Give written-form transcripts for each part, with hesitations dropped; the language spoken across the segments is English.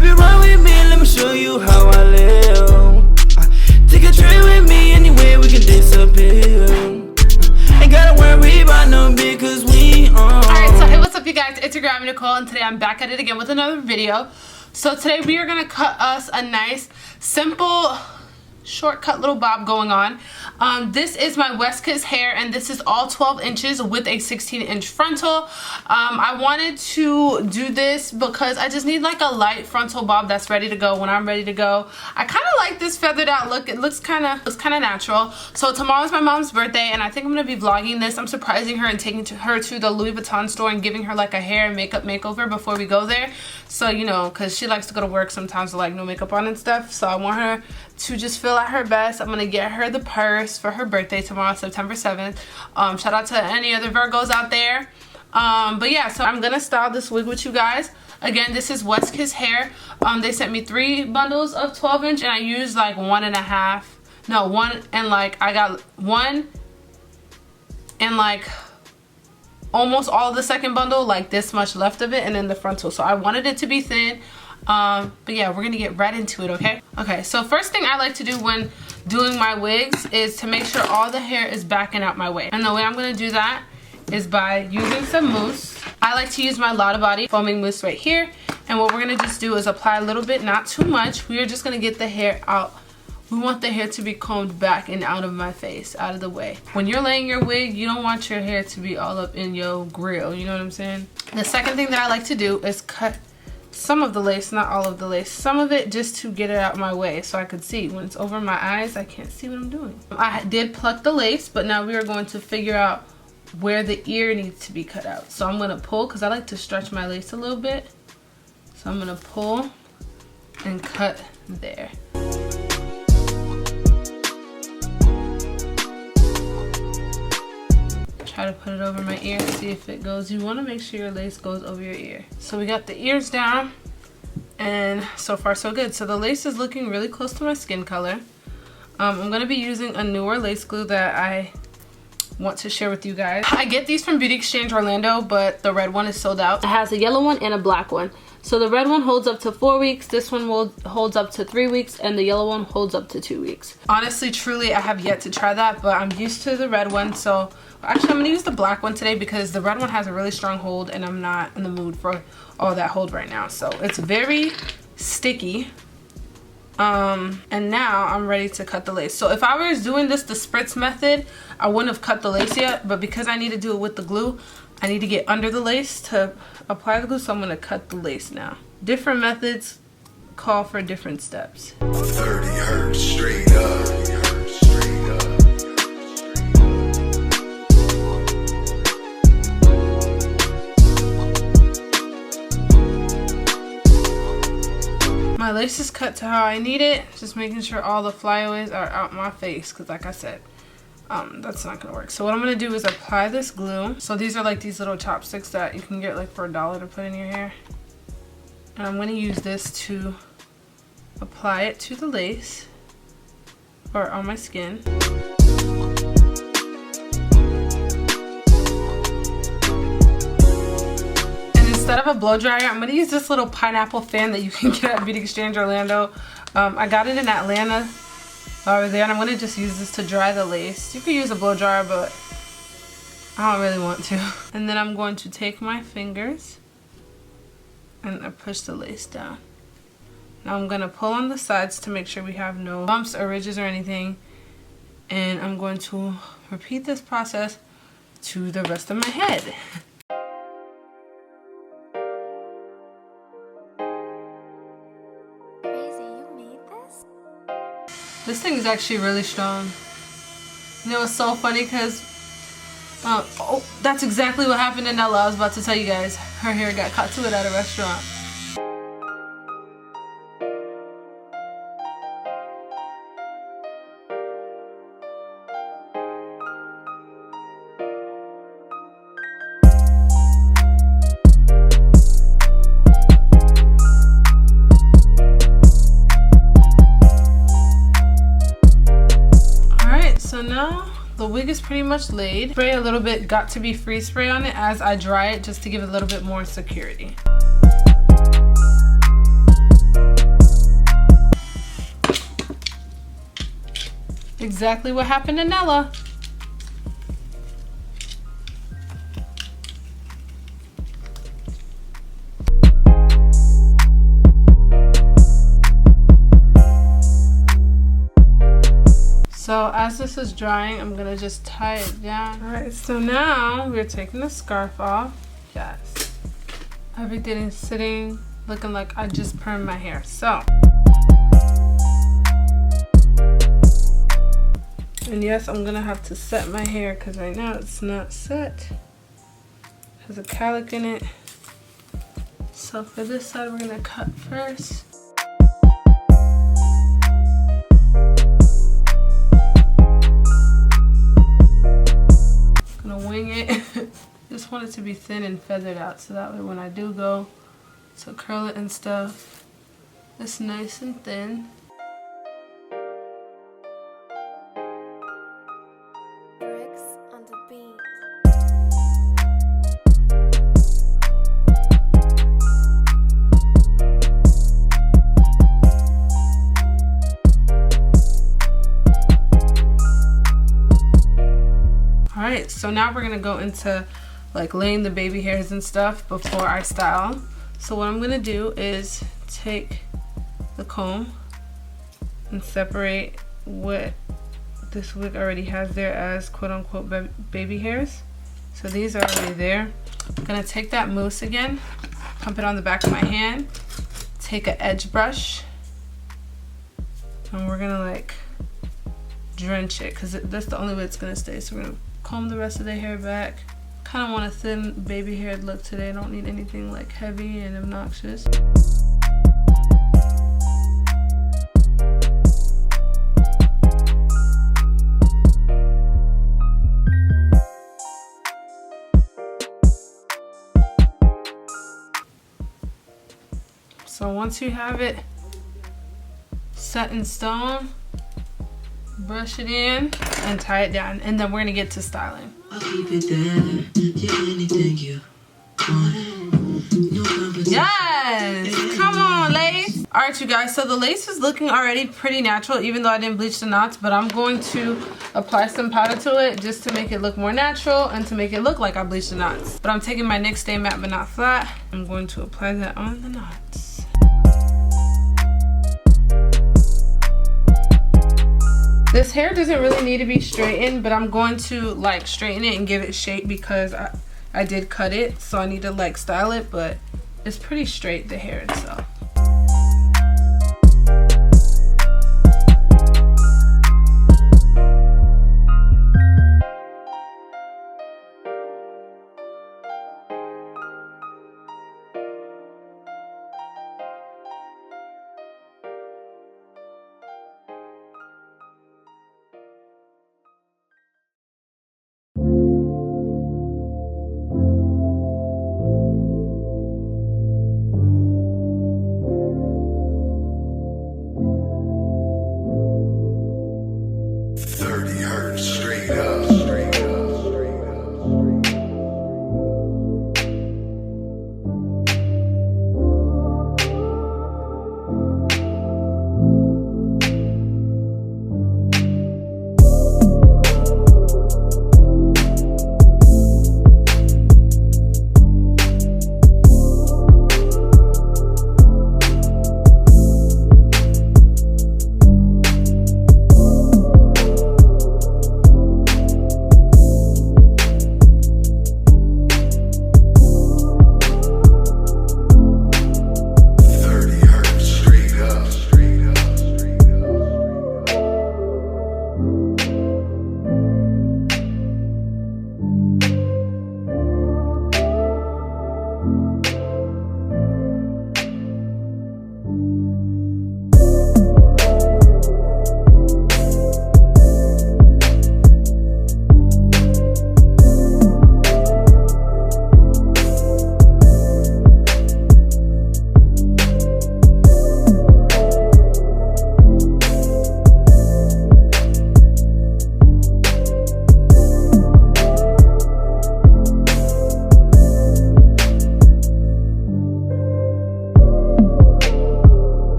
Baby, run with me, let me show you how I live. Take a train with me, anywhere we can disappear. Ain't gotta worry about no because we on. Alright, so hey, what's up you guys? It's your girl Nicole, and today I'm back at it again with another video. So today we are gonna cut us a nice, simple, shortcut little bob going on. This is my WestKiss hair, and this is all 12 inches with a 16-inch frontal. I wanted to do this because I just need like a light frontal bob that's ready to go when I'm ready to go. I kind of like this feathered out look. It looks kind of natural. So tomorrow's my mom's birthday, and I think I'm gonna be vlogging this. I'm surprising her and taking her to the Louis Vuitton store and giving her like a hair and makeup makeover before we go there. So you know, because she likes to go to work sometimes with like no makeup on and stuff. So I want her to just feel at her best. I'm gonna get her the purse for her birthday tomorrow, September 7th. Shout out to any other Virgos out there. But yeah, so I'm gonna style this wig with you guys. Again, this is WestKiss hair. They sent me 3 bundles of 12 inch, and I used like 1.5. No, 1, and like I got 1 and like almost all of the second bundle, like this much left of it, and then the frontal. So I wanted it to be thin. But yeah, we're gonna get right into it, okay? Okay, so first thing I like to do when doing my wigs is to make sure all the hair is backing out my way. And the way I'm gonna do that is by using some mousse. I like to use my Lotta Body foaming mousse right here. And what we're gonna just do is apply a little bit, not too much. We are just gonna get the hair out. We want the hair to be combed back and out of my face, out of the way. When you're laying your wig, you don't want your hair to be all up in your grill, you know what I'm saying? The second thing that I like to do is cut some of the lace, not all of the lace, some of it, just to get it out of my way so I could see. When it's over my eyes, I can't see what I'm doing. I did pluck the lace, but now we are going to figure out where the ear needs to be cut out. So I'm gonna pull, because I like to stretch my lace a little bit. So I'm gonna pull and cut there. Try to put it over my ear and see if it goes. You want to make sure your lace goes over your ear. So we got the ears down, and so far so good. So the lace is looking really close to my skin color. I'm going to be using a newer lace glue that I want to share with you guys. I get these from Beauty Exchange Orlando, but the red one is sold out. It has a yellow one and a black one. So the red one holds up to 4 weeks, this one holds up to 3 weeks, and the yellow one holds up to 2 weeks. Honestly, truly, I have yet to try that, but I'm used to the red one. So actually, I'm gonna use the black one today because the red one has a really strong hold, and I'm not in the mood for all that hold right now. So it's very sticky. And now I'm ready to cut the lace. So if I was doing this the spritz method, I wouldn't have cut the lace yet, but because I need to do it with the glue, I need to get under the lace to apply the glue, so I'm gonna cut the lace now. Different methods call for different steps. 30 hertz straight up. My lace is cut to how I need it, just making sure all the flyaways are out my face, because like I said, that's not gonna work. So what I'm gonna do is apply this glue. So these are like these little chopsticks that you can get like for $1 to put in your hair. And I'm gonna use this to apply it to the lace or on my skin. Instead of a blow dryer, I'm going to use this little pineapple fan that you can get at Beauty Exchange Orlando. I got it in Atlanta over there, and I'm going to just use this to dry the lace. You can use a blow dryer, but I don't really want to. And then I'm going to take my fingers and I push the lace down. Now I'm going to pull on the sides to make sure we have no bumps or ridges or anything. And I'm going to repeat this process to the rest of my head. This thing is actually really strong. And it was so funny because, oh, that's exactly what happened in Ella. I was about to tell you guys. Her hair got caught to it at a restaurant. So now the wig is pretty much laid. Spray a little bit got to be free spray on it as I dry it, just to give it a little bit more security. exactly what happened to Nella. So as this is drying, I'm gonna just tie it down. All right, so now we're taking the scarf off. Yes. Everything is sitting, looking like I just permed my hair. So. And yes, I'm gonna have to set my hair because right now it's not set. It has a calic in it. So for this side, we're gonna cut first. Wing it. Just want it to be thin and feathered out so that way when I do go to curl it and stuff, it's nice and thin. Bricks on the beat. Alright, so now we're gonna go into like laying the baby hairs and stuff before I style. So what I'm gonna do is take the comb and separate what this wig already has there as quote unquote baby hairs. So these are already there. I'm gonna take that mousse again, pump it on the back of my hand, take an edge brush, and we're gonna like drench it because that's the only way it's gonna stay. So we're gonna comb the rest of the hair back. Kind of want a thin baby haired look today. I don't need anything like heavy and obnoxious. So once you have it set in stone, brush it in and tie it down, and then we're gonna get to styling. I'll keep it there, yeah, anything you want. No competition. Yes! Come on, lace! Alright, you guys, so the lace is looking already pretty natural, even though I didn't bleach the knots, but I'm going to apply some powder to it just to make it look more natural and to make it look like I bleached the knots. But I'm taking my NYX Stay Matte but Not Flat. I'm going to apply that on the knots. This hair doesn't really need to be straightened, but I'm going to like straighten it and give it shape because I did cut it, so I need to like style it, but it's pretty straight, the hair itself.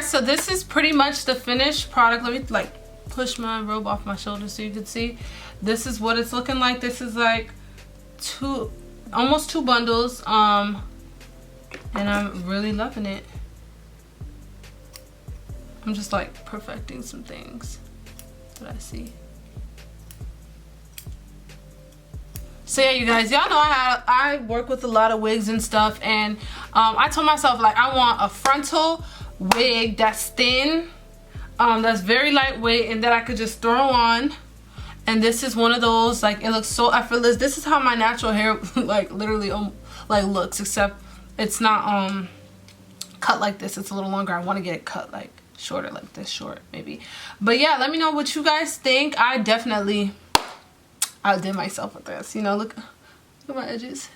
guys, so this is pretty much the finished product. Let me like push my robe off my shoulders so you can see. This is what it's looking like. This is like almost 2 bundles. And I'm really loving it. I'm just like perfecting some things that I see. So yeah, you guys, y'all know I work with a lot of wigs and stuff, and I told myself like I want a frontal wig that's thin, that's very lightweight, and that I could just throw on. And this is one of those, like, it looks so effortless. This is how my natural hair like literally like looks, except it's not cut like this. It's a little longer. I want to get it cut like shorter, like this short maybe. But yeah, let me know what you guys think. I definitely outdid myself with this, you know. Look at my edges.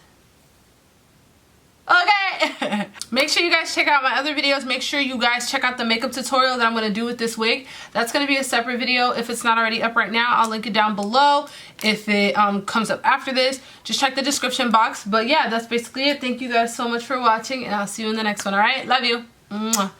Okay. Make sure you guys check out my other videos. Make sure you guys check out the makeup tutorial that I'm going to do with this wig. That's going to be a separate video. If it's not already up right now, I'll link it down below. If it comes up after this, just check the description box. But yeah, that's basically it. Thank you guys so much for watching, and I'll see you in the next one. All right, love you. Mwah.